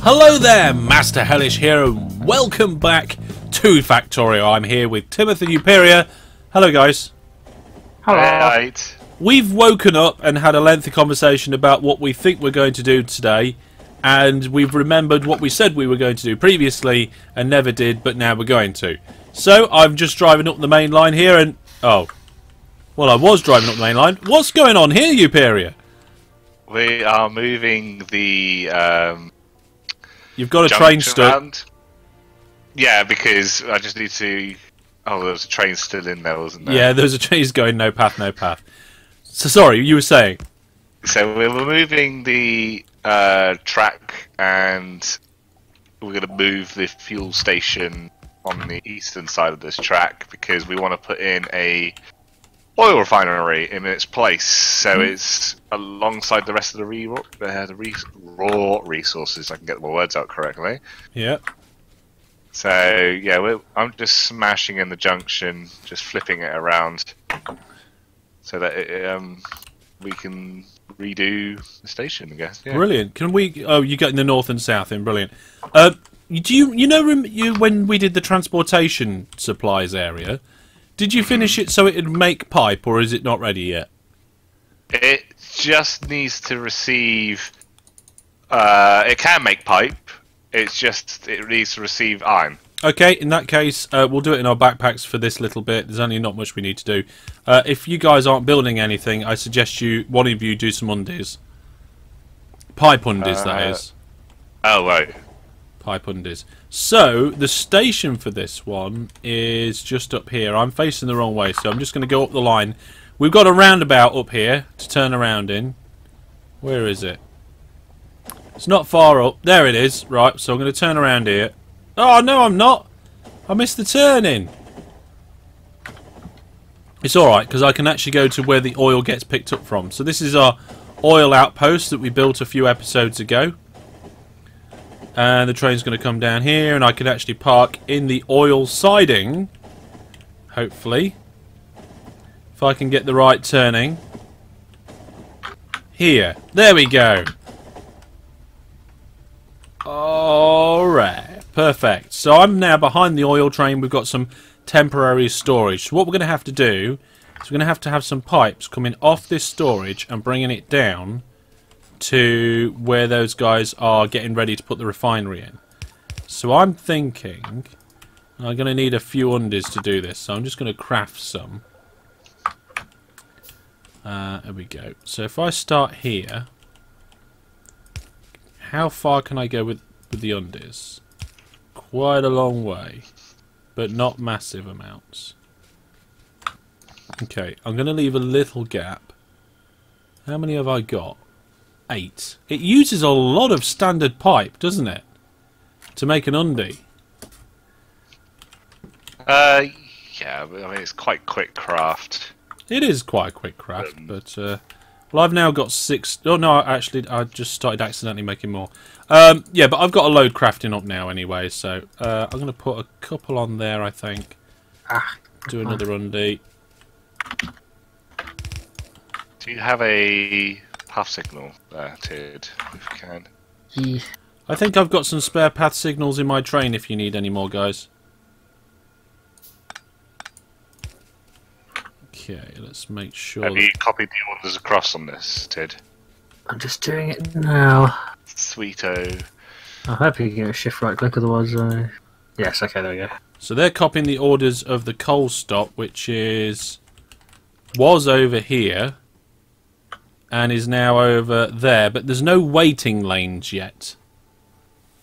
Hello there, Master Hellish here, and welcome back to Factorio. I'm here with Tid and Uperior. Hello, guys. Hello. Right. We've woken up and had a lengthy conversation about what we think we're going to do today, and we've remembered what we said we were going to do previously and never did, but now we're going to. So, I'm just driving up the main line here and... Oh. Well, I was driving up the main line. What's going on here, Uperior? We are moving the... You've got a train stuck. Around. Yeah, because I just need to... Oh, there was a train still in there, wasn't there? Yeah, there's a train going no path, no path. So, sorry, you were saying? So we're moving the track, and we're going to move the fuel station on the eastern side of this track because we want to put in a oil refinery in its place. So it's alongside the rest of the raw resources. I can get my words out correctly. Yeah. So yeah, I'm just smashing in the junction, just flipping it around, so that we can redo the station, I guess. Yeah. Brilliant. Can we? Oh, you get in the north and south in. Brilliant. Do you know when we did the transportation supplies area? Did you finish it so it'd make pipe, or is it not ready yet? It just needs to receive. It can make pipe. It needs to receive iron. Okay, in that case, we'll do it in our backpacks for this little bit. There's only not much we need to do. If you guys aren't building anything, I suggest one of you do some undies. Pipe undies, that is. Oh, right. Pipe undies. So, the station for this one is just up here. I'm facing the wrong way, so I'm just going to go up the line. We've got a roundabout up here to turn around in. Where is it? It's not far up. There it is. Right, so I'm going to turn around here. Oh, no, I'm not. I missed the turning. It's alright, because I can actually go to where the oil gets picked up from. So this is our oil outpost that we built a few episodes ago. And the train's going to come down here, and I can actually park in the oil siding. Hopefully. If I can get the right turning. Here. There we go. Alright. Perfect. So I'm now behind the oil train. We've got some temporary storage. So what we're going to have to do is we're going to have some pipes coming off this storage and bringing it down to where those guys are getting ready to put the refinery in. So I'm thinking I'm going to need a few undies to do this. So I'm just going to craft some. There we go. So if I start here, how far can I go with the undies? Quite a long way, but not massive amounts. Okay, I'm going to leave a little gap. How many have I got? 8. It uses a lot of standard pipe, doesn't it? To make an undie. Yeah, I mean, it's quite quick craft. It is quite a quick craft, but... well, I've now got 6... Oh, no, actually, I just started accidentally making more. Yeah, but I've got a load crafting up now anyway, so... I'm going to put a couple on there, I think. Do another undie. Do you have a path signal there, Tid, if you can? Yeah. I think I've got some spare path signals in my train if you need any more, guys. Okay, let's make sure... Have you copied the orders across on this, Tid? I'm just doing it now. Sweeto. I hope you can get a shift right click, otherwise... Yes, okay, there we go. So they're copying the orders of the coal stop, which was over here and is now over there, but there's no waiting lanes yet.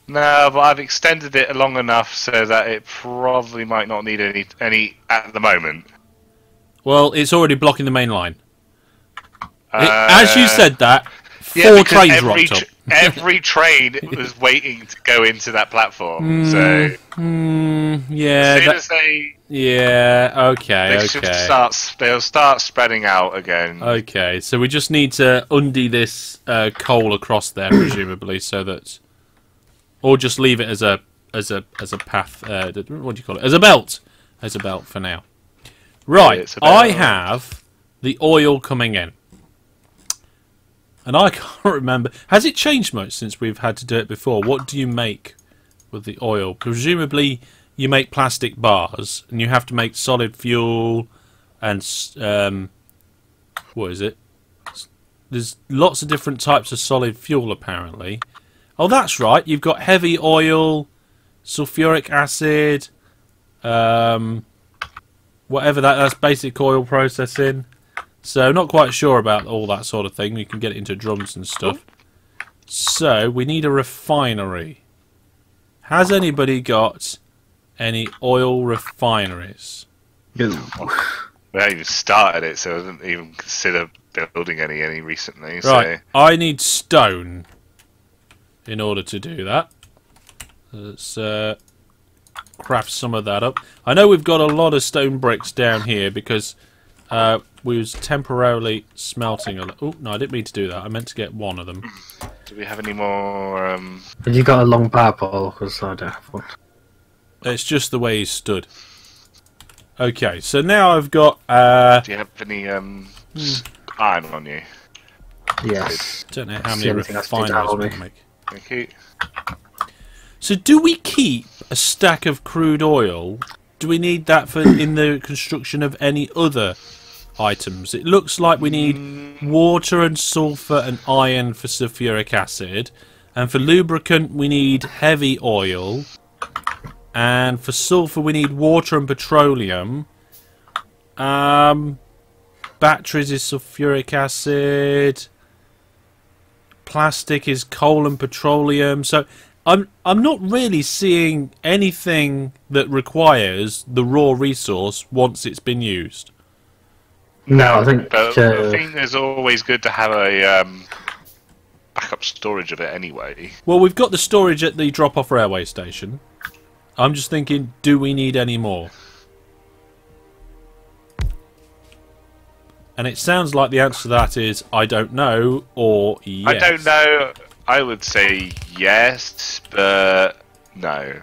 No, but I've extended it long enough so that it probably might not need any at the moment. Well, it's already blocking the main line. As you said that, four trains rocked up. Every train was waiting to go into that platform. Yeah. As soon as they'll start spreading out again. Okay, so we just need to undie this coal across there, presumably, so that, or just leave it as a path. What do you call it? As a belt for now. Right, I have the oil coming in. And I can't remember. Has it changed much since we've had to do it before? What do you make with the oil? Presumably you make plastic bars, and you have to make solid fuel and what is it? There's lots of different types of solid fuel apparently. Oh, that's right. You've got heavy oil, sulfuric acid, whatever that's basic oil processing. So not quite sure about all that sort of thing. You can get it into drums and stuff. So we need a refinery. Has anybody got any oil refineries? No. We haven't even started it, so I didn't even consider building any recently. Right, So. I need stone in order to do that. Let's craft some of that up. I know we've got a lot of stone bricks down here because we was temporarily smelting a. Oh no, I didn't mean to do that. I meant to get one of them. Do we have any more? Have you got a long power pole? Because I don't have one. It's just the way he's stood. Okay, so now I've got. Do you have any iron on you? Yes. Don't know how It's many the only thing that's refineries down on we me. can make. Thank you. So do we keep a stack of crude oil? Do we need that for in the construction of any other items? It looks like we need water and sulfur and iron for sulfuric acid, and for lubricant we need heavy oil, and for sulfur we need water and petroleum. Batteries is sulfuric acid. Plastic is coal and petroleum. So I'm not really seeing anything that requires the raw resource once it's been used. No, I think. But I think it's always good to have a backup storage of it anyway. Well, we've got the storage at the drop-off railway station. I'm just thinking, do we need any more? And it sounds like the answer to that is I don't know or yes. I don't know. I would say yes, but no.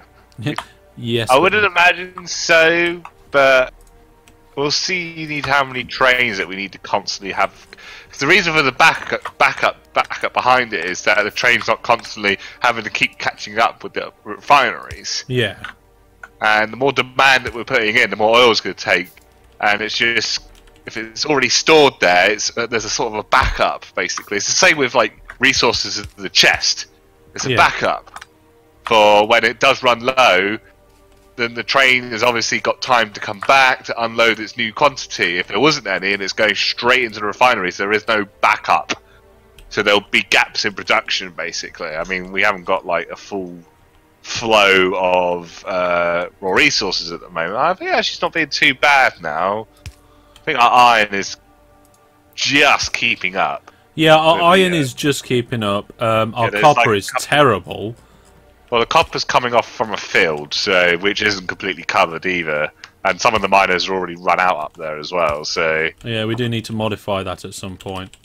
Yes. I wouldn't imagine so, but we'll see. You need how many trains that we need to constantly have. Because the reason for the backup behind it is that the train's not constantly having to keep catching up with the refineries. Yeah. And the more demand that we're putting in, the more oil it's going to take. And it's just, if it's already stored there, there's a sort of a backup, basically. It's the same with like resources in the chest. It's a backup for when it does run low. Then the train has obviously got time to come back to unload its new quantity. If there wasn't any and it's going straight into the refineries, there is no backup. So there'll be gaps in production, basically. I mean, we haven't got like a full flow of raw resources at the moment. I think actually it's not being too bad now. I think our iron is just keeping up. Yeah, our iron is just keeping up. Our copper is terrible. Well, the copper's coming off from a field, so which isn't completely covered either. And some of the miners are already run out up there as well, so... Yeah, we do need to modify that at some point.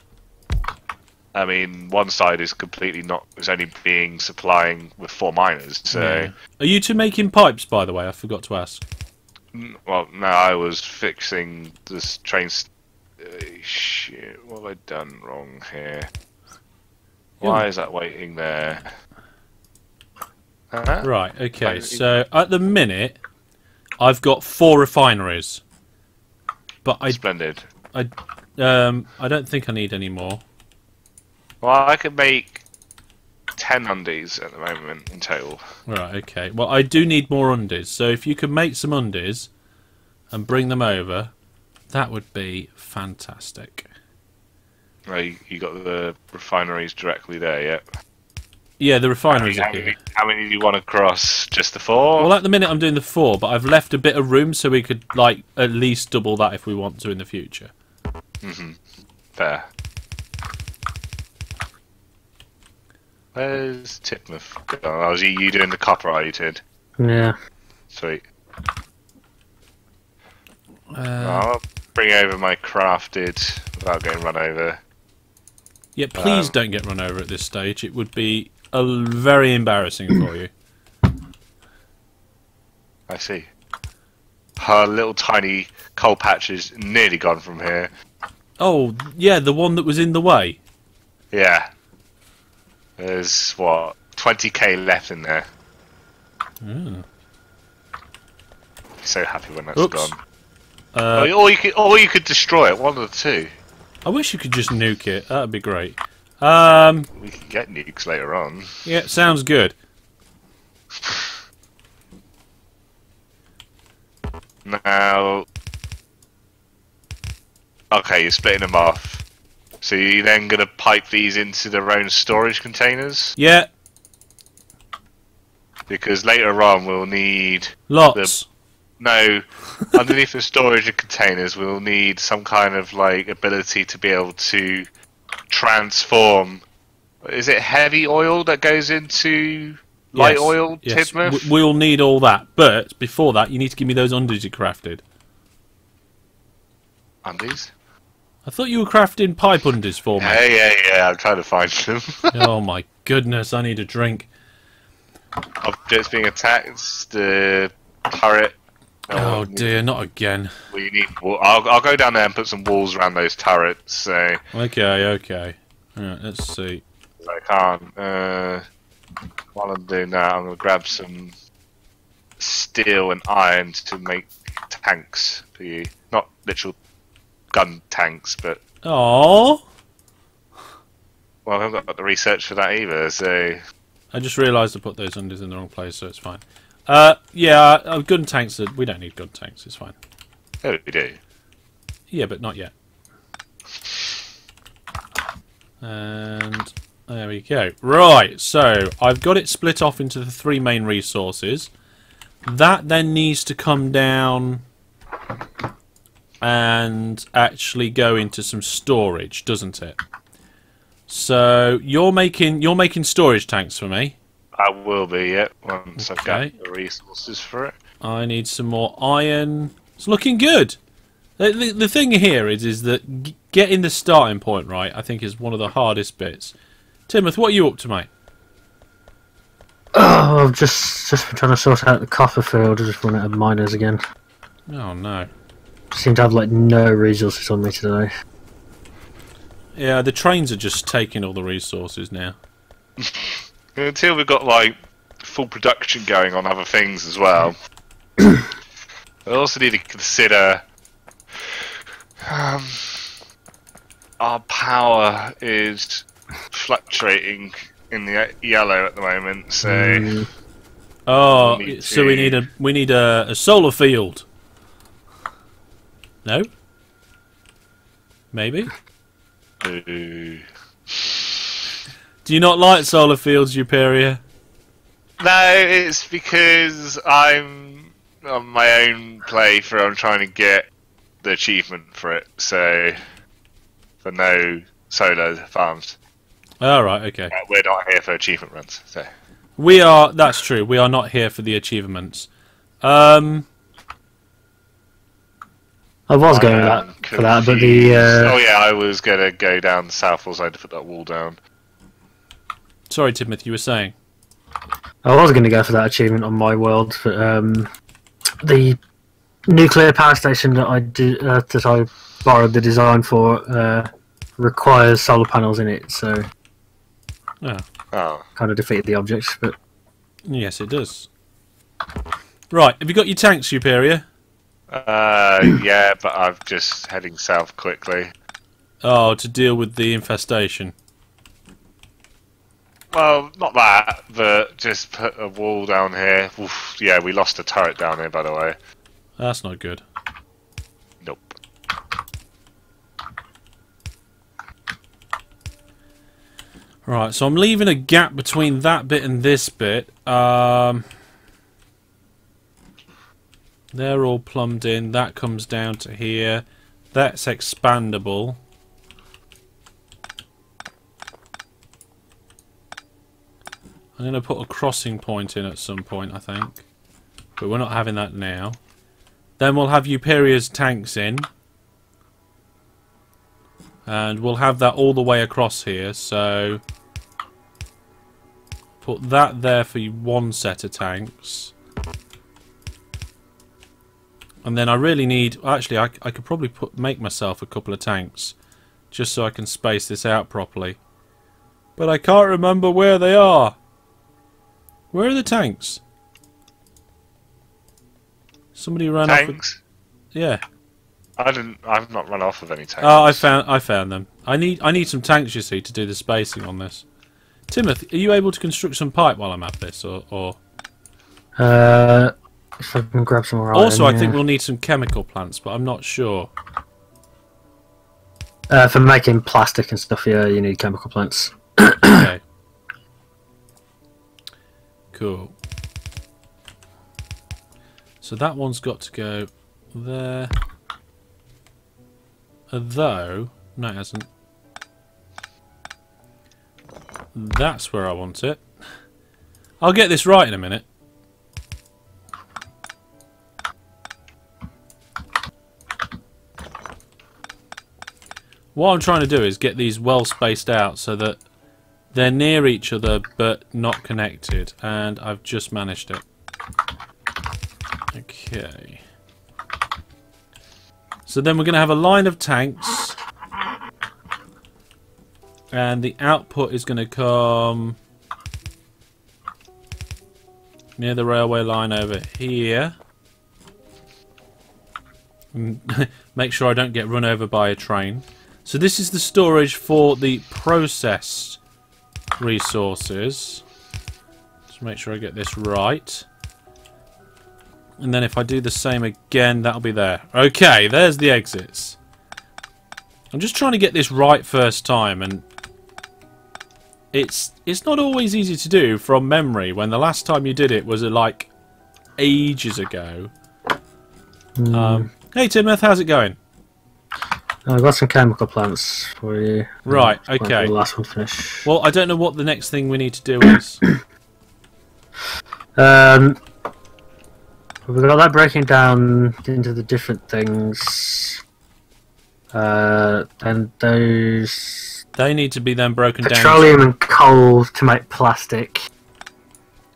I mean, one side is completely not... is only being supplying with 4 miners, so... Yeah. Are you two making pipes, by the way? I forgot to ask. Well, no, I was fixing this train... shit, what have I done wrong here? Why is that waiting there? Right, okay, so at the minute, I've got 4 refineries. But Splendid. I don't think I need any more. Well, I could make 10 undies at the moment in total. Right, okay. Well, I do need more undies, so if you could make some undies and bring them over, that would be fantastic. Right, you got the refineries directly there, yeah? Yeah, the refineries are here. How many do you want to cross? Just the 4? Well, at the minute I'm doing the 4, but I've left a bit of room so we could, like, at least double that if we want to in the future. Fair. Where's Titmuth? Oh, is you doing the copper, are you, Tid? Yeah. Sweet. I'll bring over my crafted without getting run over. Yeah, please don't get run over at this stage. It would be very embarrassing for you. I see. Her little tiny coal patch is nearly gone from here. Oh, yeah, the one that was in the way. Yeah. There's, what, 20k left in there. Mm. Be so happy when that's Oops. gone. Uh, Or you could destroy it, one of the two. I wish you could just nuke it. That'd be great. We can get nukes later on. Yeah, sounds good. Now... Okay, you're splitting them off. So you're then going to pipe these into their own storage containers? Yeah, Because later on we'll need... lots. No, underneath the storage containers we'll need some kind of like ability to be able to transform. Is it heavy oil that goes into light Yes, oil, yes. Tidmouth? We'll need all that, but before that, you need to give me those undies you crafted. Undies? I thought you were crafting pipe undies for me. Yeah, I'm trying to find them. Oh my goodness, I need a drink. Objects being attacked, the turret. Oh dear, not again. We need. I'll go down there and put some walls around those turrets. So Okay. Alright, let's see. I can't. While I'm doing that, I'm gonna grab some steel and iron to make tanks for you. Not literal gun tanks, but Oh, well, I haven't got the research for that either. So I just realised I put those undies in the wrong place, so it's fine. Yeah, gun tanks. We don't need gun tanks. It's fine. oh, we do. Yeah, but not yet. And there we go. Right, so I've got it split off into the 3 main resources. That then needs to come down and actually go into some storage, doesn't it? So you're making storage tanks for me. I will be, yeah, once Okay. I've got the resources for it. I need some more iron. It's looking good. The thing here is that getting the starting point right, I think, is one of the hardest bits. Timothy, what are you up to, mate? Oh, I've just been trying to sort out the copper field. I just run out of miners again. Oh no. Seem to have like no resources on me today. Yeah, the trains are just taking all the resources now. Until we've got like full production going on other things as well. I also need to consider our power is fluctuating in the yellow at the moment, so Oh, need so to- we need a solar field. No? Maybe? Ooh. Do you not like solar fields, Uperior? No, it's because I'm on my own playthrough. I'm trying to get the achievement for it, so for no solar farms. Alright, okay. We're not here for achievement runs, so. We are, that's true, we are not here for the achievements. I was going for that, but the Oh yeah, I was gonna go down the south side to put that wall down. Sorry, Timothy, you were saying? I was going to go for that achievement on my world, but the nuclear power station that I borrowed the design for requires solar panels in it, so Oh. kind of defeated the object. But Yes, it does. Right, have you got your tanks, Superior? Yeah, but I'm just heading south quickly. Oh, to deal with the infestation. Well, not that, but just put a wall down here. Oof, yeah, we lost a turret down here, by the way. That's not good. Nope. Right, so I'm leaving a gap between that bit and this bit. They're all plumbed in. That comes down to here. That's expandable. I'm going to put a crossing point in at some point, I think. But we're not having that now. Then we'll have Uperior's tanks in. And we'll have that all the way across here, so... Put that there for one set of tanks. And then I really need... Actually, I could probably make myself a couple of tanks. Just so I can space this out properly. But I can't remember where they are. Where are the tanks? Somebody ran off. Tanks? Yeah. I've not run off of any tanks. Oh, I found them. I need some tanks, you see, to do the spacing on this. Timothy, are you able to construct some pipe while I'm at this, or? If I can grab some iron, Also, I think we'll need some chemical plants, but I'm not sure. For making plastic and stuff, yeah, you need chemical plants. Okay. Cool. So that one's got to go there. Although, no it hasn't. That's where I want it. I'll get this right in a minute. What I'm trying to do is get these well spaced out so that they're near each other but not connected, and I've just managed it. Okay. So then we're going to have a line of tanks, and the output is going to come near the railway line over here. Make sure I don't get run over by a train. So this is the storage for the processed resources. Just make sure I get this right. And then if I do the same again, that'll be there. Okay, there's the exits. I'm just trying to get this right first time, and it's not always easy to do from memory when the last time you did it was like ages ago. Hey Timothy, how's it going? I've got some chemical plants for you. Right, okay. The last one finished. Well, I don't know what the next thing we need to do is. We've got that breaking down into the different things. And those... They need to be then broken down. Petroleum and coal to make plastic.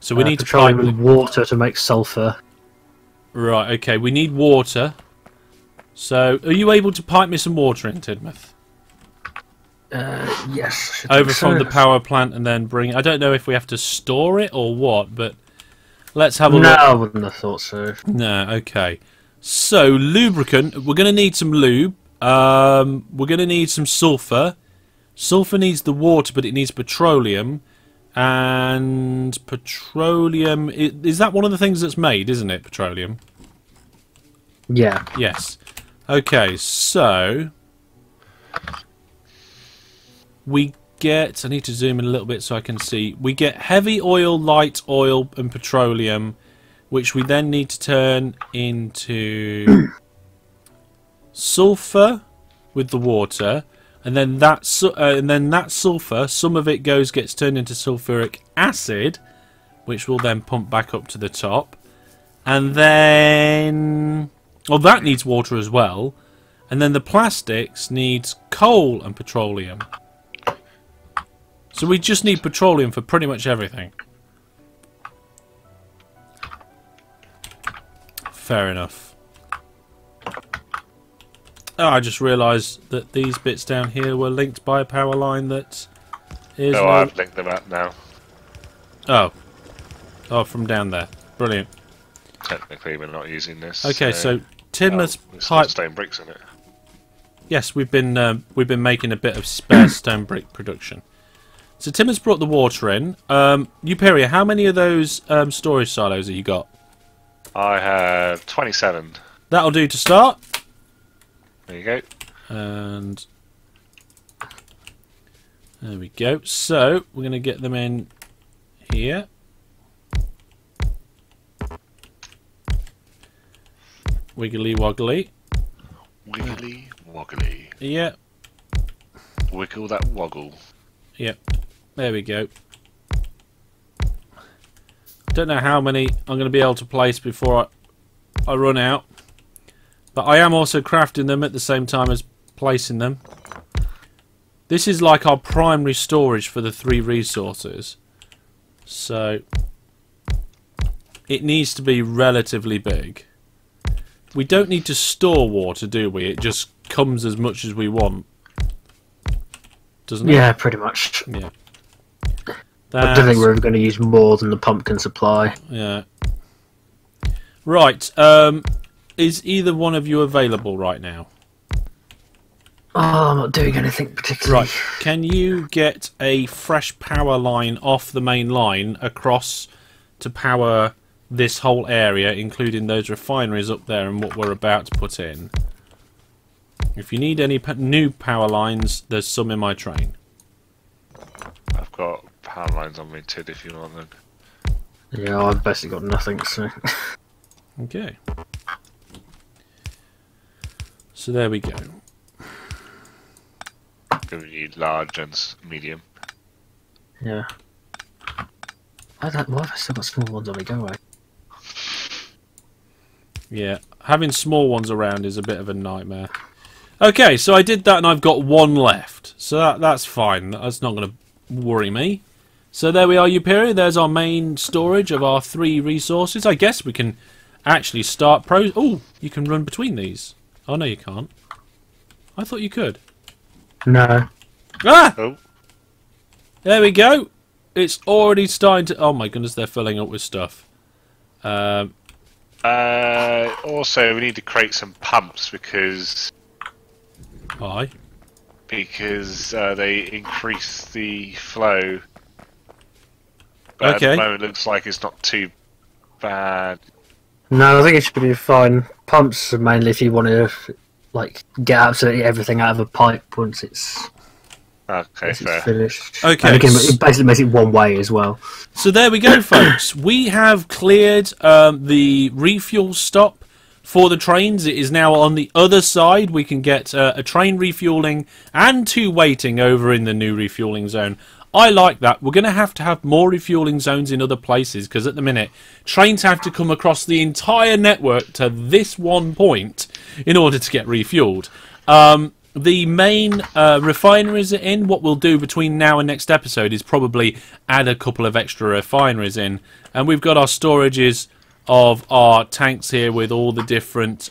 So we need to petroleum pipe and water to make sulfur. Right, okay, we need water. So, are you able to pipe me some water in, Tidmouth? Yes. Over from the power plant and then bring it. I don't know if we have to store it or what, but let's have a look. No, I wouldn't have thought so. No, okay. So, lubricant. We're going to need some lube. We're going to need some sulfur. Sulfur needs the water, but it needs petroleum. And petroleum... Is that one of the things that's made, isn't it, petroleum? Yeah. Yes. Okay, so... we get... I need to zoom in a little bit so I can see. We get heavy oil, light oil, and petroleum, which we then need to turn into sulfur with the water, and then that sulfur, some of it gets turned into sulfuric acid, which will then pump back up to the top, and then... well, that needs water as well. And then the plastics needs coal and petroleum. So we just need petroleum for pretty much everything. Fair enough. Oh, I just realised that these bits down here were linked by a power line that is... Oh, I've linked them up now. Oh. Oh, from down there. Brilliant. Technically, we're not using this. Okay, so Tidmouth's there's pipe... stone bricks in it. Yes, we've been making a bit of spare stone brick production. So Timothy's brought the water in. Uperior, how many of those storage silos have you got? I have 27. That'll do to start. There you go. And there we go. So we're going to get them in here. Wiggly woggly. Wiggly woggly. Yep. Wiggle that woggle. Yep. There we go. Don't know how many I'm going to be able to place before I run out. But I am also crafting them at the same time as placing them. This is like our primary storage for the 3 resources. So it needs to be relatively big. We don't need to store water, do we? It just comes as much as we want. Doesn't it? Yeah, pretty much. Yeah. I don't think we're going to use more than the pumpkin supply. Yeah. Right. Is either one of you available right now? Oh, I'm not doing anything particularly. Right. Can you get a fresh power line off the main line across to power this whole area, including those refineries up there and what we're about to put in? If you need any new power lines, there's some in my train. I've got power lines on me, Tid, if you want them. Yeah, I've basically got nothing, so... Okay. So there we go. We need large and medium. Yeah. Why have I still got small ones on me? Go away. Yeah, having small ones around is a bit of a nightmare. Okay, so I did that and I've got one left. So that's fine. That's not going to worry me. So there we are, Uperior. There's our main storage of our 3 resources. I guess we can actually start Oh, you can run between these. Oh, no, you can't. I thought you could. No. Ah! Oh. There we go. It's already starting to... Oh, my goodness, they're filling up with stuff. Also, we need to create some pumps because... Why? Because they increase the flow. But Okay. at the moment, it looks like it's not too bad. No, I think it should be fine. Pumps are mainly if you want to, like, get absolutely everything out of a pipe once it's... Okay, fair. Finished. Okay. And again, it basically makes it one way as well. So there we go, folks. We have cleared the refuel stop for the trains. It is now on the other side. We can get a train refueling and 2 waiting over in the new refueling zone. I like that. We're going to have more refueling zones in other places because at the minute, trains have to come across the entire network to this one point in order to get refueled. The main refineries are in. What we'll do between now and next episode is probably add a couple of extra refineries in. And we've got our storages of our tanks here with all the different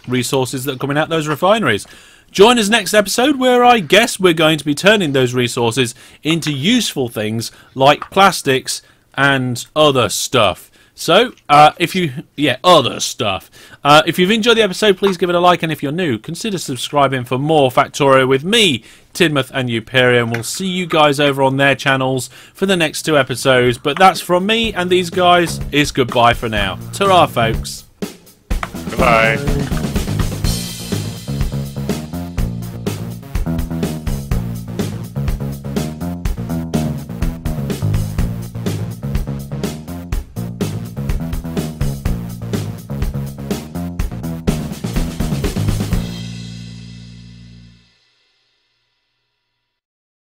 resources that are coming out those refineries. Join us next episode where I guess we're going to be turning those resources into useful things like plastics and other stuff. So, if you've enjoyed the episode, please give it a like, and if you're new, consider subscribing for more Factorio with me, Tidmouth and Uperior, and we'll see you guys over on their channels for the next 2 episodes. But that's from me and these guys. It's goodbye for now. Ta-ra, folks. Goodbye.